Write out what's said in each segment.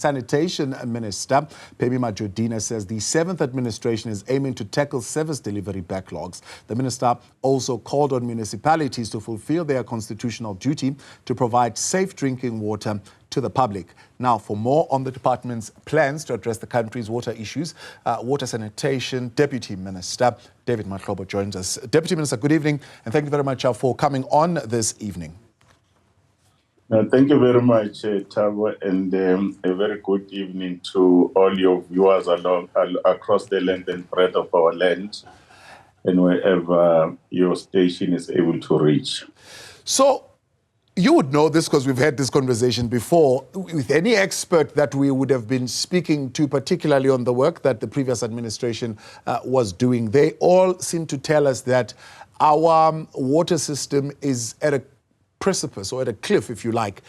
Sanitation Minister Phemi Majodina says the 7th administration is aiming to tackle service delivery backlogs. The minister also called on municipalities to fulfill their constitutional duty to provide safe drinking water to the public. Now, for more on the department's plans to address the country's water issues, Water Sanitation Deputy Minister David Mahlobo joins us. Deputy Minister, good evening, and thank you very much for coming on this evening. Thank you very much, Thabo, and a very good evening to all your viewers across the length and breadth of our land and wherever your station is able to reach. So, you would know this because we've had this conversation before. With any expert that we would have been speaking to, particularly on the work that the previous administration was doing, they all seem to tell us that our water system is at a precipice or at a cliff, if you like.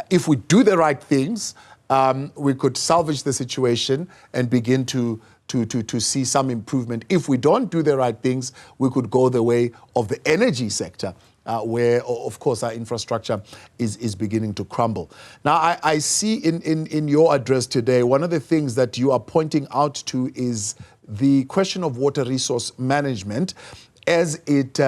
If we do the right things, we could salvage the situation and begin to see some improvement. If we don't do the right things, we could go the way of the energy sector, where, of course, our infrastructure is beginning to crumble. Now, I see in your address today, one of the things that you are pointing out to is the question of water resource management as it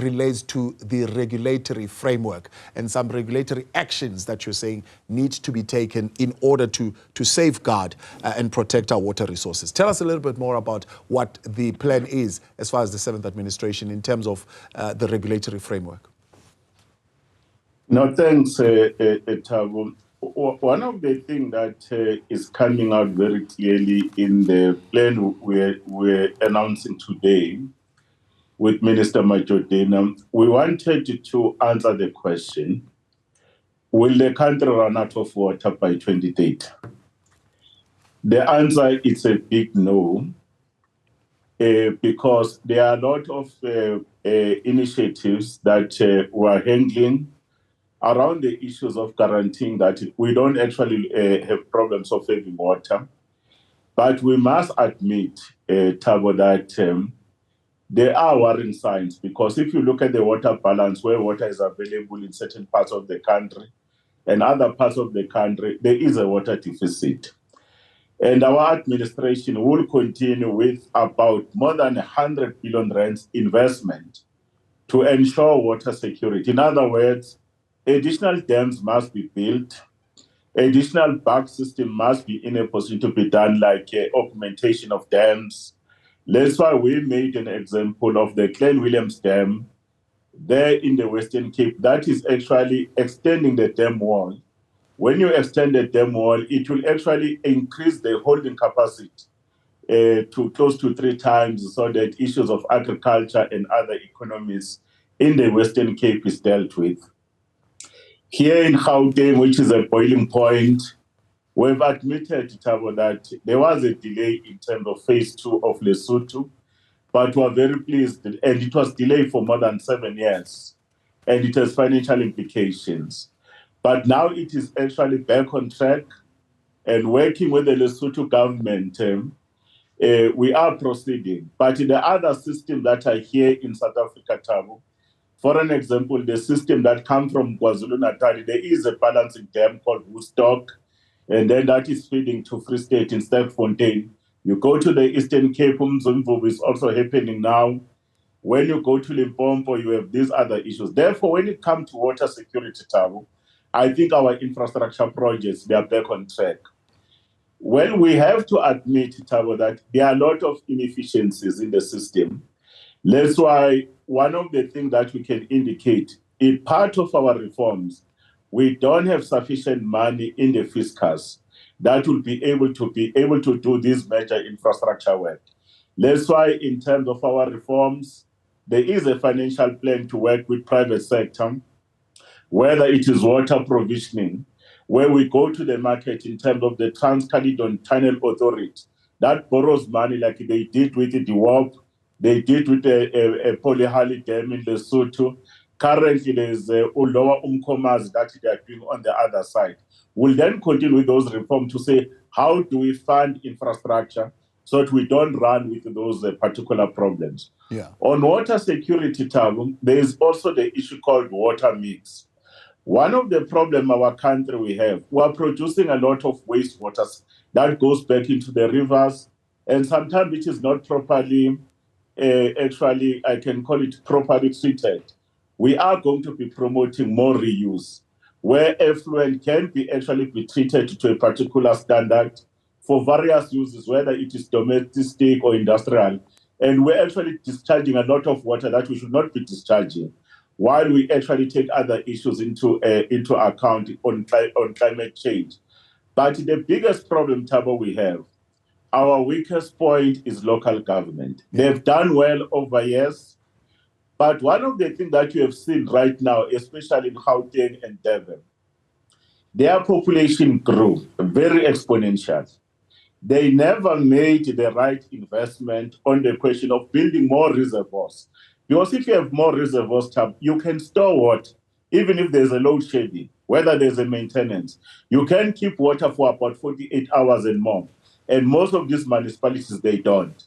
relates to the regulatory framework and some regulatory actions that you're saying need to be taken in order to safeguard and protect our water resources. Tell us a little bit more about what the plan is as far as the 7th administration in terms of the regulatory framework. No, thanks, Thabo. One of the things that is coming out very clearly in the plan we're announcing today with Minister Majodina, we wanted to answer the question, will the country run out of water by 2030? The answer is a big no, because there are a lot of initiatives that we're handling around the issues of guaranteeing that we don't actually have problems of having water. But we must admit, Thabo, that there are worrying signs, because if you look at the water balance, where water is available in certain parts of the country and other parts of the country, there is a water deficit. And our administration will continue with about more than 100 billion rands investment to ensure water security. In other words, additional dams must be built, additional back system must be in a position to be done, like augmentation of dams. That's why we made an example of the Glen Williams Dam there in the Western Cape. That is actually extending the dam wall. When you extend the dam wall, it will actually increase the holding capacity to close to 3 times, so that issues of agriculture and other economies in the Western Cape is dealt with. Here in Gauteng, which is a boiling point, we've admitted, Thabo, that there was a delay in terms of phase 2 of Lesotho, but we're very pleased, and it was delayed for more than 7 years, and it has financial implications. But now it is actually back on track, and working with the Lesotho government, we are proceeding. But the other systems that are here in South Africa, Thabo, for an example, the system that comes from KwaZulu-Natal, there is a balancing dam called Woodstock, and then that is feeding to Free State in Sterkfontein. You go to the Eastern Cape, Umzimvubu is also happening now. When you go to Limpopo, you have these other issues. Therefore, when it comes to water security, Thabo, I think our infrastructure projects, they are back on track. Well, we have to admit, Thabo, that there are a lot of inefficiencies in the system. That's why one of the things that we can indicate, in part of our reforms, we don't have sufficient money in the fiscus that will be able to do this major infrastructure work. That's why in terms of our reforms, there is a financial plan to work with private sector, whether it is water provisioning, where we go to the market in terms of the Trans-Caledon Tunnel Authority, that borrows money like they did with the DWOP, they did with a Polyhali Dam in Lesotho. Currently, there's Ulowa Umkomazi that they are doing on the other side. We'll then continue with those reforms to say, how do we fund infrastructure so that we don't run with those particular problems? Yeah. On water security, Thabo, there is also the issue called water mix. One of the problems our country we are producing a lot of wastewater that goes back into the rivers, and sometimes it is not properly, actually, I can call it properly treated. We are going to be promoting more reuse, where effluent can be actually be treated to a particular standard for various uses, whether it is domestic or industrial. And we're actually discharging a lot of water that we should not be discharging, while we actually take other issues into account on climate change. But the biggest problem, Tabo, we have, our weakest point is local government. Yeah. They've done well over years, but one of the things that you have seen right now, especially in Gauteng and Durban, their population grew very exponential. They never made the right investment on the question of building more reservoirs. Because if you have more reservoirs, you can store water, even if there's a load shedding, whether there's a maintenance. You can keep water for about 48 hours and more. And most of these municipalities, they don't.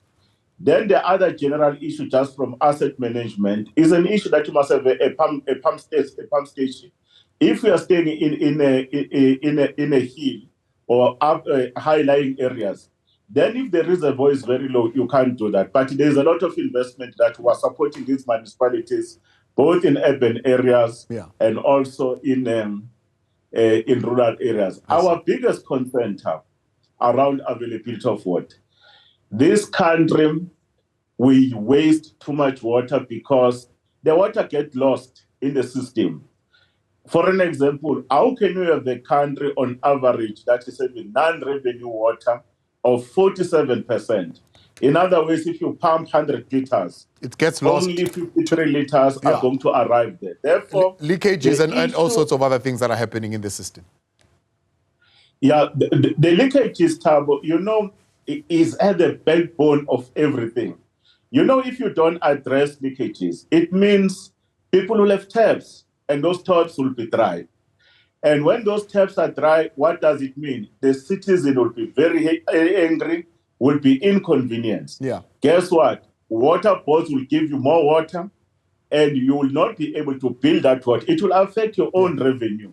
Then the other general issue, just from asset management, is an issue that you must have a pump station. If you are staying in a hill or up high-lying areas, then if the reservoir is very low, you can't do that. But there's a lot of investment that was supporting these municipalities, both in urban areas and also in rural areas. Our biggest concern, around availability of water. This country, we waste too much water because the water gets lost in the system. For an example, how can you have a country on average that is having non-revenue water of 47%? In other words, if you pump 100 liters, it gets lost. Only 53 liters are going to arrive there. Therefore, leakages and all sorts of other things that are happening in the system. Yeah, the leakages, Tabo, is at the backbone of everything. If you don't address leakages, it means people will have taps, and those taps will be dry. And when those taps are dry, what does it mean? The citizen will be very angry, will be inconvenienced. Yeah. Guess what? Water boards will give you more water, and you will not be able to build that water. It will affect your own revenue.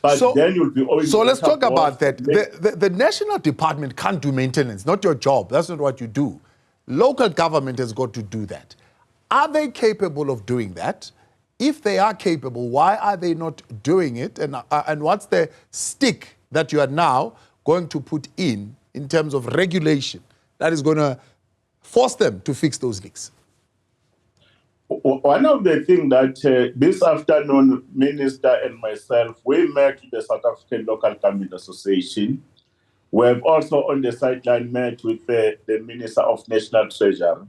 But then you'll be owing. So let's talk about that. The national department can't do maintenance, not your job. That's not what you do. Local government has got to do that. Are they capable of doing that? If they are capable, why are they not doing it? And what's the stick that you are now going to put in terms of regulation that is going to force them to fix those leaks? One of the things that this afternoon, Minister and myself, we met the South African Local Government Association. We have also on the sideline met with the Minister of National Treasury.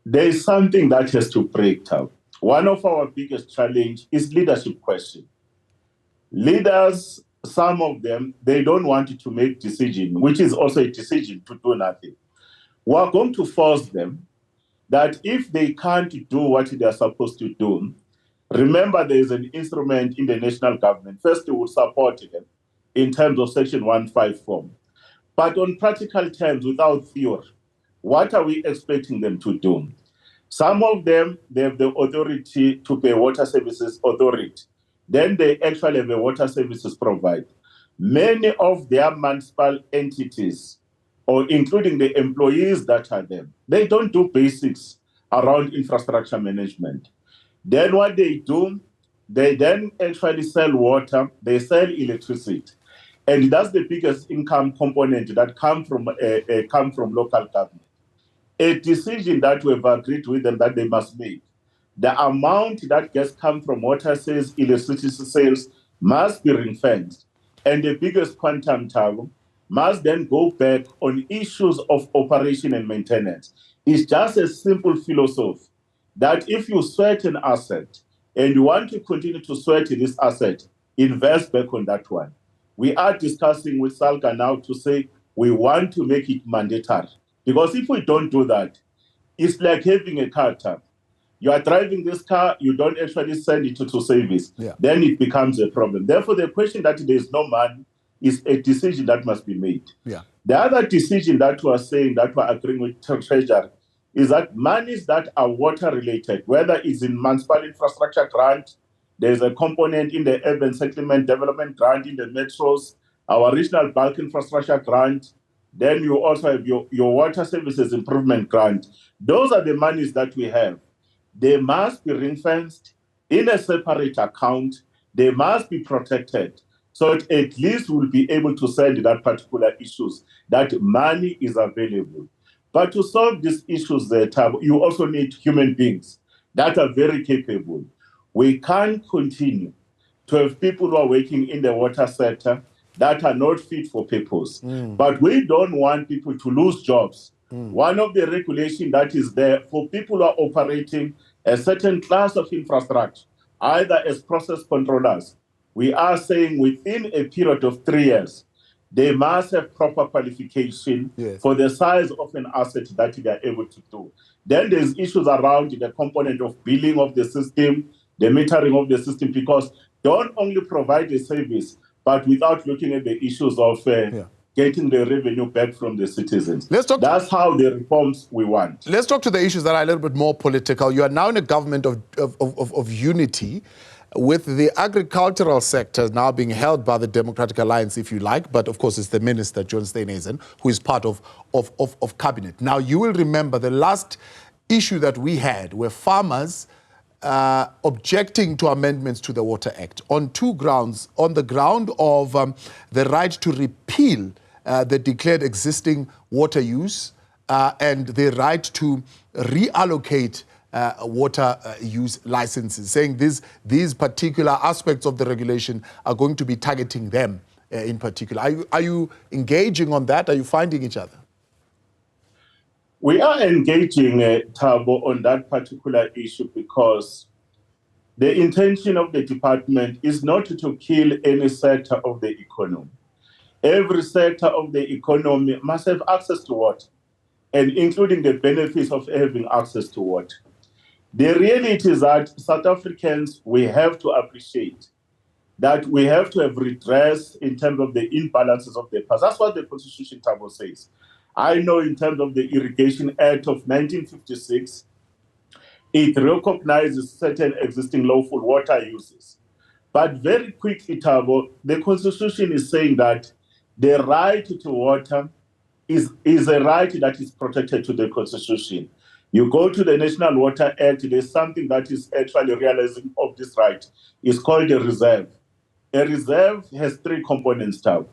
There is something that has to break down. One of our biggest challenge is leadership question. Leaders, some of them, they don't want to make decision, which is also a decision to do nothing. We are going to force them that if they can't do what they are supposed to do, remember there is an instrument in the national government. First, we will support them in terms of Section 154. But on practical terms, without theory, what are we expecting them to do? Some of them, they have the authority to pay water services authority. Then they actually have a water services provider. Many of their municipal entities, or including the employees that are there, they don't do basics around infrastructure management. Then what they do, they then actually sell water, they sell electricity. And that's the biggest income component that come from local government. A decision that we've agreed with them that they must make. The amount that gets come from water sales, electricity sales must be ring-fenced. And the biggest quantum total must then go back on issues of operation and maintenance. It's just a simple philosophy that if you sweat an asset and you want to continue to sweat this asset, invest back on that one. We are discussing with Salga now to say we want to make it mandatory. Because if we don't do that, it's like having a car tap. You are driving this car, you don't actually send it to service. Yeah. Then it becomes a problem. Therefore, the question that there is no money is a decision that must be made. Yeah. The other decision that we are saying, that we are agreeing with Treasury, is that monies that are water related, whether it's in municipal infrastructure grant, There's a component in the urban settlement development grant in the metros, our regional bulk infrastructure grant. Then you also have your water services improvement grant. Those are the monies that we have. They must be ring-fenced in a separate account. They must be protected. So at least we'll be able to send that particular issues, that money is available. But to solve these issues, you also need human beings that are very capable. We can't continue to have people who are working in the water sector that are not fit for purpose. But we don't want people to lose jobs. One of the regulations that is there for people who are operating a certain class of infrastructure, either as process controllers, we are saying within a period of 3 years, they must have proper qualification for the size of an asset that they are able to do. Then there's issues around the component of billing of the system, the metering of the system, because don't only provide a service, but without looking at the issues of getting the revenue back from the citizens. That's how the reforms we want. Let's talk to the issues that are a little bit more political. You are now in a government of unity, with the agricultural sector now being held by the Democratic Alliance, if you like, but of course it's the Minister, John Steenhuisen, who is part of cabinet. Now, you will remember the last issue that we had were farmers objecting to amendments to the Water Act on two grounds. On the ground of the right to repeal the declared existing water use and the right to reallocate water use licenses, saying these particular aspects of the regulation are going to be targeting them in particular. Are you engaging on that? Are you finding each other? We are engaging, Thabo, on that particular issue because the intention of the department is not to kill any sector of the economy. Every sector of the economy must have access to water, and including the benefits of having access to water. The reality is that South Africans, we have to appreciate that we have to have redress in terms of the imbalances of the past. That's what the Constitution, Thabo, says. I know in terms of the Irrigation Act of 1956, it recognizes certain existing lawful water uses. But very quickly, Thabo, the Constitution is saying that the right to water is a right that is protected to the Constitution. You go to the National Water Act, there's something that is actually realizing of this right. It's called a reserve. A reserve has three components, Thabo.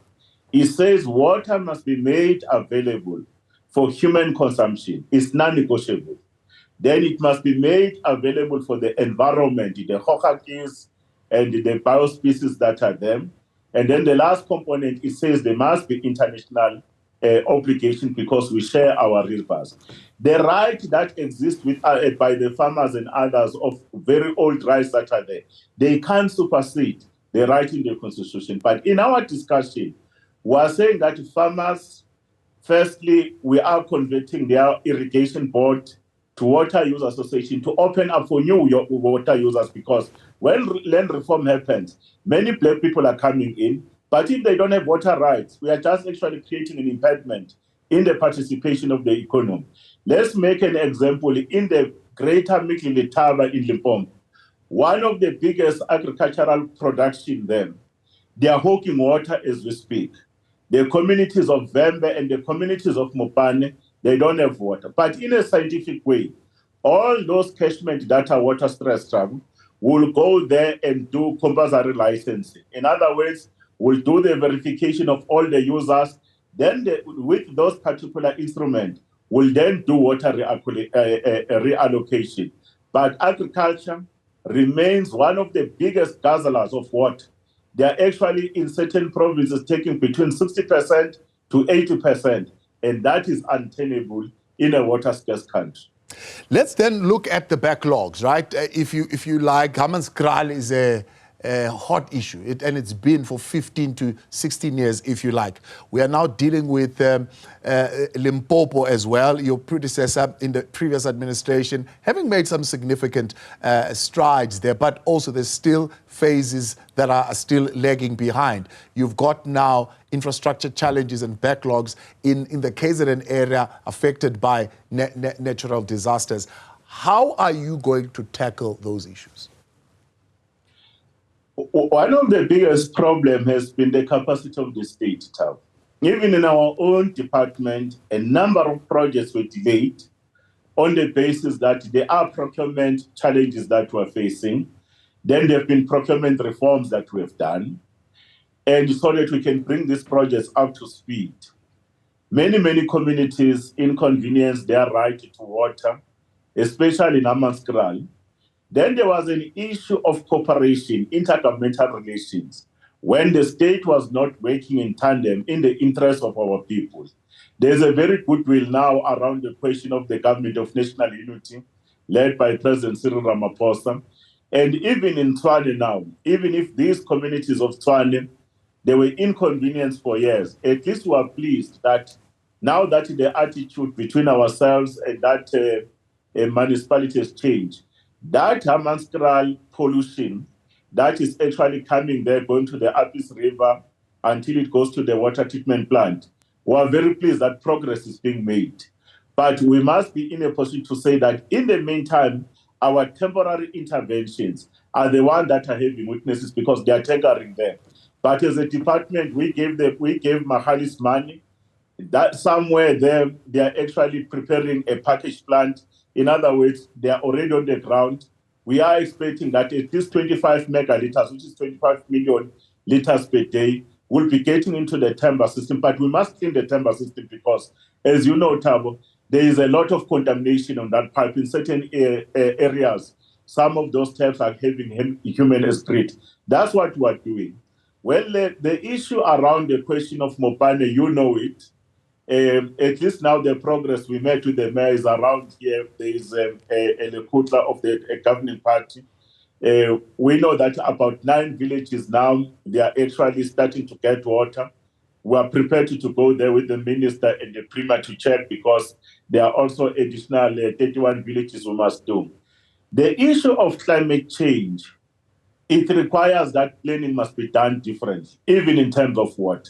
It says water must be made available for human consumption. It's non-negotiable. Then it must be made available for the environment, the hohakis and the biospecies that are there. And then the last component, it says there must be international obligation because we share our rivers. The right that exists by the farmers and others of very old rights that are there, they can't supersede the right in the Constitution. But in our discussion, we are saying that farmers, firstly, we are converting their irrigation board to water use association to open up for new water users, because when land reform happens, many black people are coming in, but if they don't have water rights, we are just actually creating an impediment in the participation of the economy. Let's make an example. In the greater Mikili in Limpopo, one of the biggest agricultural production there, they are hawking water as we speak. The communities of Vembe and the communities of Mopane, they don't have water. But in a scientific way, all those catchment that are water stressed will go there and do compulsory licensing. In other words, we'll do the verification of all the users. Then with those particular instruments, we'll then do water reallocation. But agriculture remains one of the biggest guzzlers of water. They are actually in certain provinces taking between 60% to 80%, and that is untenable in a water scarce country. Let's then look at the backlogs, right? If you like, Hammanskraal is a hot issue, and it's been for 15 to 16 years, if you like. We are now dealing with Limpopo as well, your predecessor in the previous administration, having made some significant strides there, but also there's still phases that are still lagging behind. You've got now infrastructure challenges and backlogs in the KZN area affected by natural disasters. How are you going to tackle those issues? One of the biggest problems has been the capacity of the state, Tab. Even in our own department, a number of projects were delayed on the basis that there are procurement challenges that we're facing. Then there have been procurement reforms that we have done, and so that we can bring these projects up to speed. Many communities inconvenience their right to water, especially in Amaskral. Then there was an issue of cooperation, intergovernmental relations, when the state was not working in tandem in the interest of our people. There's a very goodwill now around the question of the government of national unity, led by President Cyril Ramaphosa. And even in Tswane now, even if these communities of Tswane, they were inconvenienced for years, at least we are pleased that now that the attitude between ourselves and that municipality has changed, that Hammanskraal pollution that is actually coming there, going to the Apis River until it goes to the water treatment plant. We are very pleased that progress is being made. But we must be in a position to say that in the meantime, our temporary interventions are the ones that are having weaknesses because they are triggering them. But as a department, we gave Mahalis money. That somewhere there, they are actually preparing a package plant. In other words, they are already on the ground. We are expecting that at least 25 megaliters, which is 25 million liters per day, will be getting into the timber system. But we must clean the timber system because, as you know, Thabo, there is a lot of contamination on that pipe in certain areas. Some of those taps are having human excrete. That's what we are doing. Well, the issue around the question of Mopane, you know it. At least now the progress we made with the mayor is around here. There is a Lekutla of the governing party. We know that about 9 villages now, they are actually starting to get water. We are prepared to go there with the minister and the premier to check because there are also additional 31 villages we must do. The issue of climate change, it requires that planning must be done differently, even in terms of what?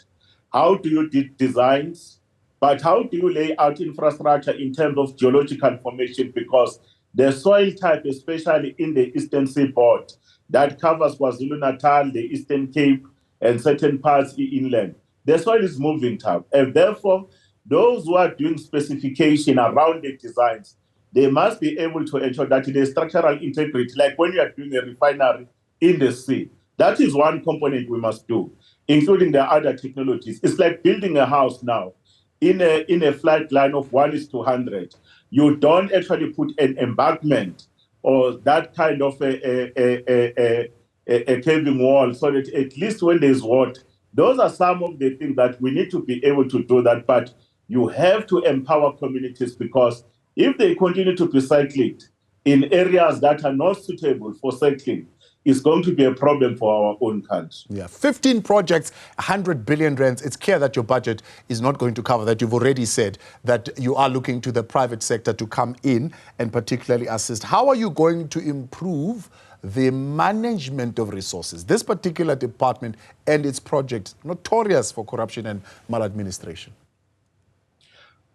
How do you do designs? But how do you lay out infrastructure in terms of geological formation? Because the soil type, especially in the Eastern Seaboard, that covers KwaZulu-Natal, the Eastern Cape, and certain parts inland, the soil is moving type. And therefore, those who are doing specification around the designs, they must be able to ensure that there is structural integrity, like when you are doing a refinery in the sea. That is one component we must do, including the other technologies. It's like building a house now in a flight line of 1:100. You don't actually put an embankment or that kind of a caving wall so that at least when there's water, those are some of the things that we need to be able to do that. But you have to empower communities because if they continue to be cycled in areas that are not suitable for cycling, is going to be a problem for our own country. Yeah, 15 projects, 100 billion rands. It's clear that your budget is not going to cover that. You've already said that you are looking to the private sector to come in and particularly assist. How are you going to improve the management of resources? This particular department and its projects, notorious for corruption and maladministration.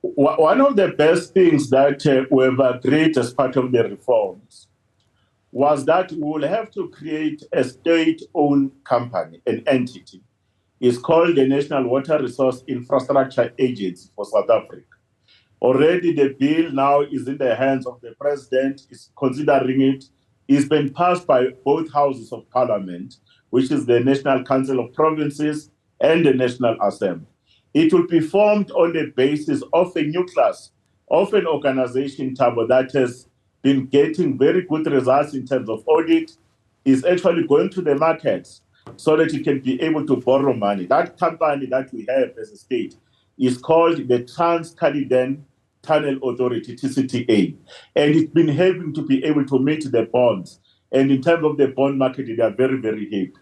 One of the best things that we have agreed as part of the reforms was that we will have to create a state-owned company, an entity. It's called the National Water Resource Infrastructure Agency for South Africa. Already the bill now is in the hands of the president, is considering it. It's been passed by both houses of parliament, which is the National Council of Provinces and the National Assembly. It will be formed on the basis of a nucleus of an organization, Thabo, that has been getting very good results in terms of audit, is actually going to the markets so that you can be able to borrow money. That company that we have as a state is called the Trans-Caledon Tunnel Authority, TCTA. And it's been having to be able to meet the bonds. And in terms of the bond market, they are very, very heavy.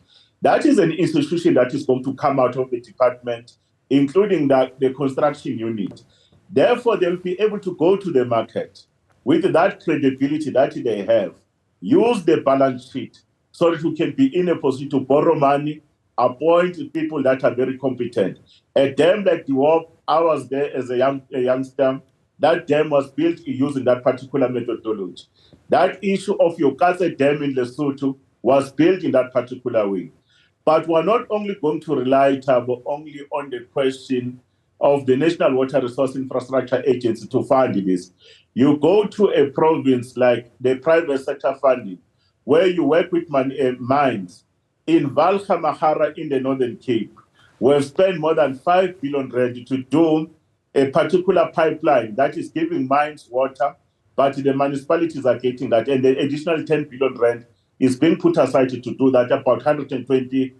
That is an institution that is going to come out of the department, including the construction unit. Therefore, they'll be able to go to the market with that credibility that they have, use the balance sheet so that we can be in a position to borrow money, appoint people that are very competent. A dam like the Wharf, I was there as a youngster. That dam was built using that particular methodology. That issue of your Kase Dam in Lesotho, was built in that particular way. But we're not only going to rely, Thabo, only on the question of the National Water Resource Infrastructure Agency to fund this. You go to a province like the private sector funding, where you work with mines. In Valga Mahara in the Northern Cape, we've spent more than 5 billion rand to do a particular pipeline that is giving mines water, but the municipalities are getting that, and the additional 10 billion rand is being put aside to do that, about 120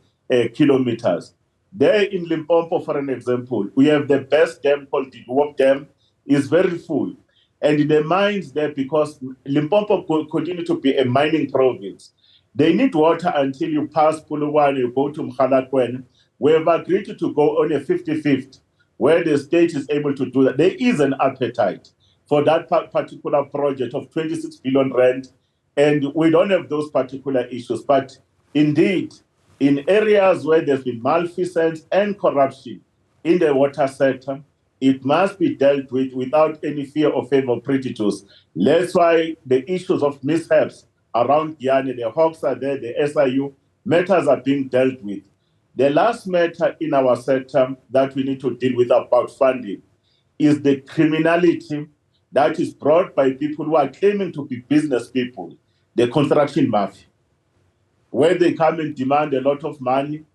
kilometers. There in Limpopo, for an example, we have the best dam called the Dwarf Dam, is very full. And the mines there, because Limpopo continue to be a mining province, they need water until you pass Puluwan, you go to Mkhalakwen. We have agreed to go on a 50-50, where the state is able to do that. There is an appetite for that particular project of 26 billion rand, and we don't have those particular issues. But indeed, in areas where there's been malfeasance and corruption in the water sector, it must be dealt with without any fear of favor prejudice. That's why the issues of mishaps around Guyana, the Hawks are there, the SIU, matters are being dealt with. The last matter in our sector that we need to deal with about funding is the criminality that is brought by people who are claiming to be business people, the construction mafia, where they come and demand a lot of money.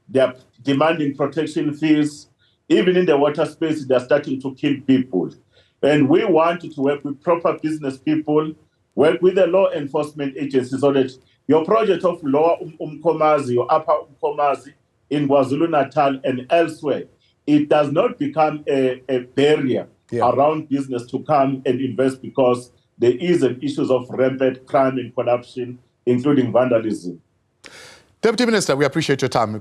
They are demanding protection fees. Even in the water space, they're starting to kill people. And we want to work with proper business people, work with the law enforcement agencies so that your project of Lower Umkomazi or Upper Umkomazi in KwaZulu-Natal and elsewhere, it does not become a barrier around business to come and invest, because there is an issues of rampant crime and corruption, including vandalism. Deputy Minister, we appreciate your time.